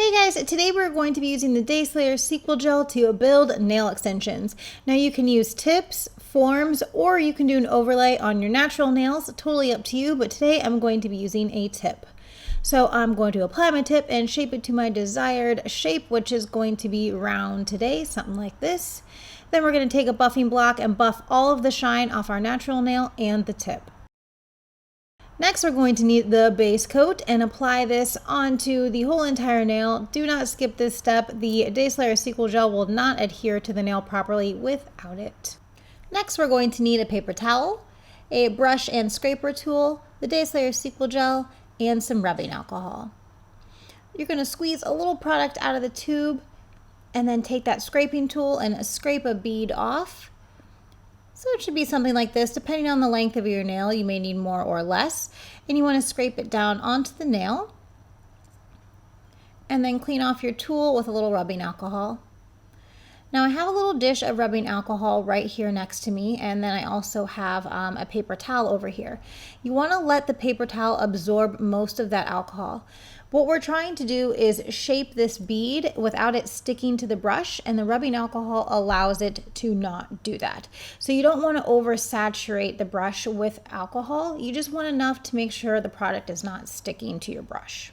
Hey guys, today we're going to be using the Day Slayer Sequel Gel to build nail extensions. Now you can use tips, forms, or you can do an overlay on your natural nails, totally up to you, but today I'm going to be using a tip. So I'm going to apply my tip and shape it to my desired shape, which is going to be round today, something like this. Then we're going to take a buffing block and buff all of the shine off our natural nail and the tip. Next, we're going to need the base coat and apply this onto the whole entire nail. Do not skip this step. The Day Slayer Sequel Gel will not adhere to the nail properly without it. Next, we're going to need a paper towel, a brush and scraper tool, the Day Slayer Sequel Gel, and some rubbing alcohol. You're going to squeeze a little product out of the tube and then take that scraping tool and scrape a bead off. So it should be something like this. Depending on the length of your nail, you may need more or less. And you want to scrape it down onto the nail and then clean off your tool with a little rubbing alcohol. Now I have a little dish of rubbing alcohol right here next to me, and then I also have a paper towel over here. You want to let the paper towel absorb most of that alcohol. What we're trying to do is shape this bead without it sticking to the brush, and the rubbing alcohol allows it to not do that. So you don't want to oversaturate the brush with alcohol. You just want enough to make sure the product is not sticking to your brush.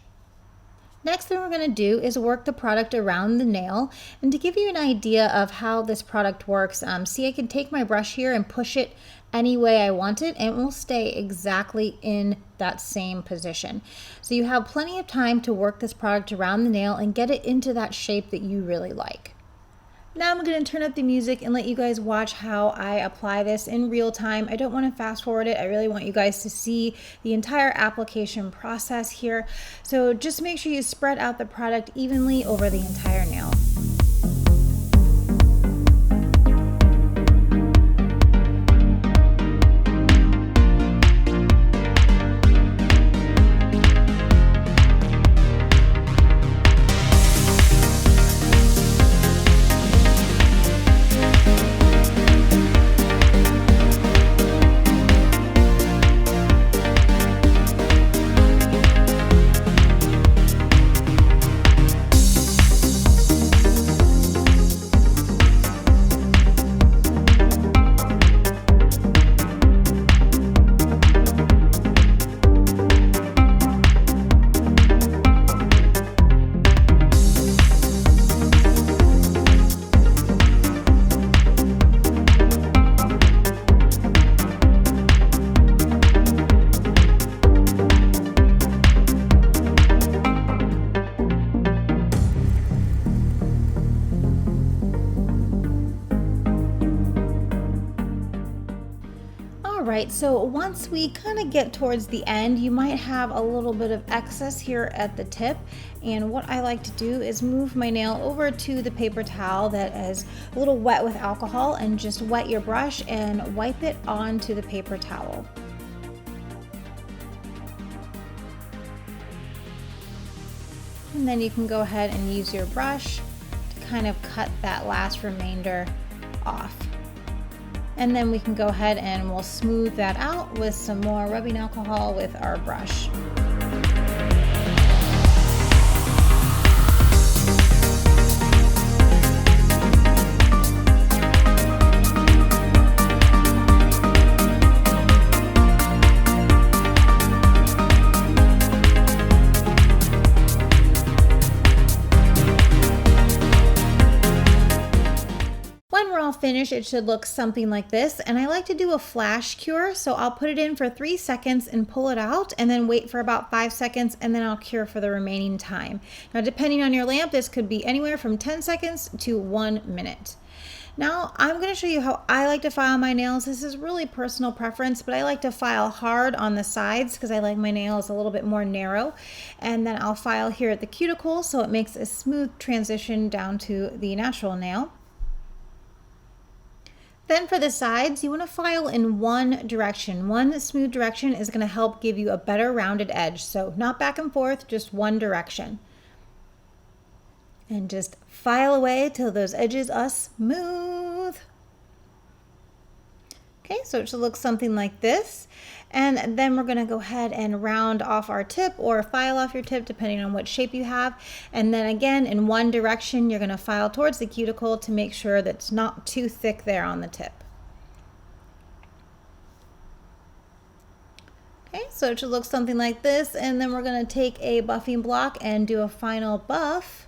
Next thing we're going to do is work the product around the nail, and to give you an idea of how this product works, see, I can take my brush here and push it any way I want it, and it will stay exactly in that same position. So you have plenty of time to work this product around the nail and get it into that shape that you really like. Now I'm going to turn up the music and let you guys watch how I apply this in real time. I don't want to fast forward it. I really want you guys to see the entire application process here. So just make sure you spread out the product evenly over the entire nail. Alright, so once we kind of get towards the end, you might have a little bit of excess here at the tip, and what I like to do is move my nail over to the paper towel that is a little wet with alcohol, and just wet your brush and wipe it onto the paper towel. And then you can go ahead and use your brush to kind of cut that last remainder off. And then we can go ahead and we'll smooth that out with some more rubbing alcohol with our brush. Finish, it should look something like this, and I like to do a flash cure, so I'll put it in for 3 seconds and pull it out and then wait for about 5 seconds, and then I'll cure for the remaining time. Now depending on your lamp, this could be anywhere from 10 seconds to 1 minute. Now I'm going to show you how I like to file my nails. This is really personal preference, but I like to file hard on the sides because I like my nails a little bit more narrow, and then I'll file here at the cuticle so it makes a smooth transition down to the natural nail. Then for the sides, you want to file in one direction. One smooth direction is going to help give you a better rounded edge. So not back and forth, just one direction. And just file away till those edges are smooth. Okay, so it should look something like this. And then we're going to go ahead and round off our tip or file off your tip depending on what shape you have. And then again, in one direction, you're going to file towards the cuticle to make sure that it's not too thick there on the tip. Okay, so it should look something like this. And then we're going to take a buffing block and do a final buff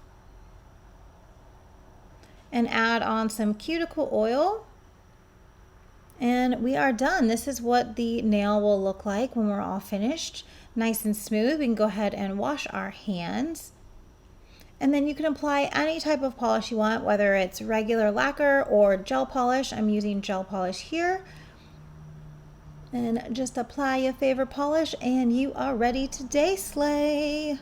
and add on some cuticle oil. And we are done. This is what the nail will look like when we're all finished. Nice and smooth. We can go ahead and wash our hands. And then you can apply any type of polish you want, whether it's regular lacquer or gel polish. I'm using gel polish here. And just apply your favorite polish and you are ready to day slay.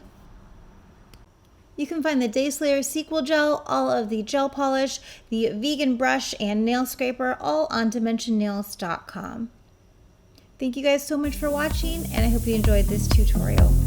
You can find the Day Slayer Sequel Gel, all of the gel polish, the vegan brush, and nail scraper, all on dimensionnails.com. Thank you guys so much for watching, and I hope you enjoyed this tutorial.